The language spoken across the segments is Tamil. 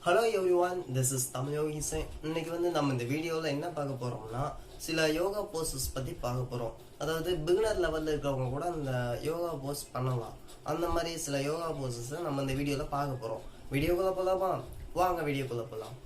Hello everyone, this is Tamil Yogi. இன்னைக்கு நம்ம இந்த வீடியோல என்ன பார்க்க போறோம்னா சில யோகா போஸஸ் பத்தி பார்க்க போறோம். அதாவது பிகினர் லெவல்ல இருக்கவங்க கூட அந்த யோகா போஸ் பண்ணலாம். அந்த மாதிரி சில யோகா போஸஸ் நம்ம இந்த வீடியோல பார்க்க போறோம். வீடியோக்குள்ள போலாமா? வாங்க வீடியோக்குள்ள போலாம்.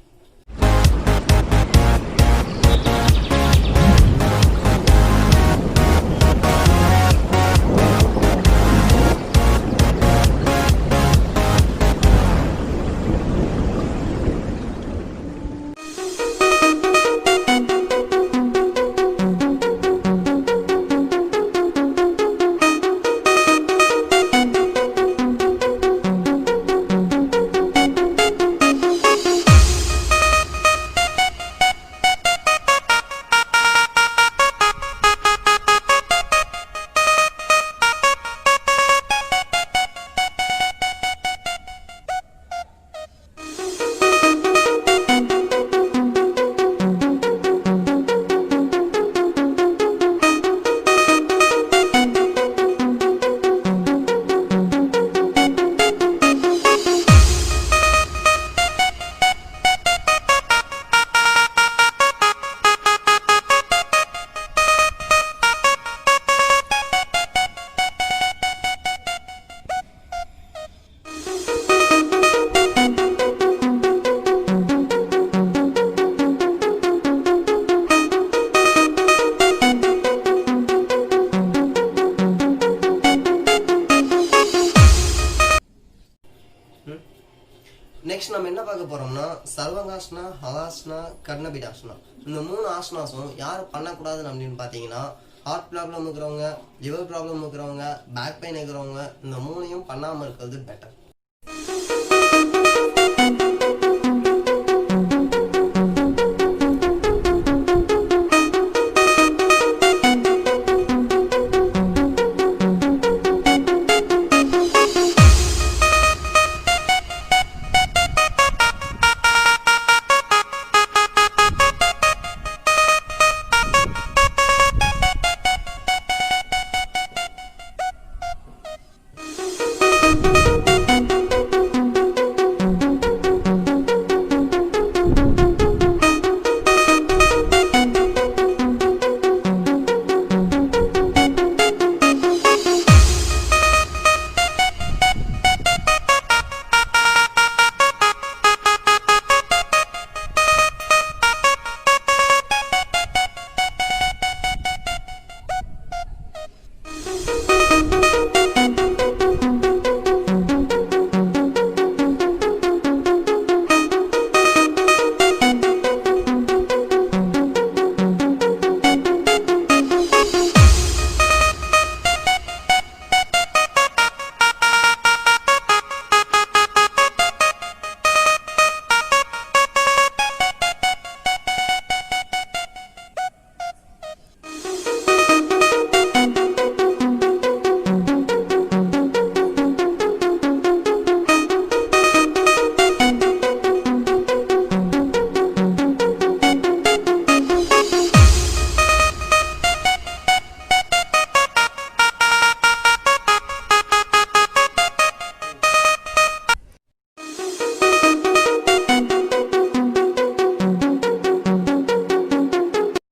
நெக்ஸ்ட் நம்ம என்ன பார்க்க போறோம்னா சர்வங்காசனா, ஹலாசனா, கர்ணபீடாசனா. இந்த 3 ஆசனாஸும் யார் பண்ணக்கூடாதுன்னு அப்படின்னு பார்த்தீங்கன்னா ஹார்ட் ப்ராப்ளம் இருக்கிறவங்க, லிவர் ப்ராப்ளம் இருக்கிறவங்க, பேக் பெயின் இருக்கிறவங்க, இந்த 3ஐயும் பண்ணாமல் இருக்கிறது பெட்டர்.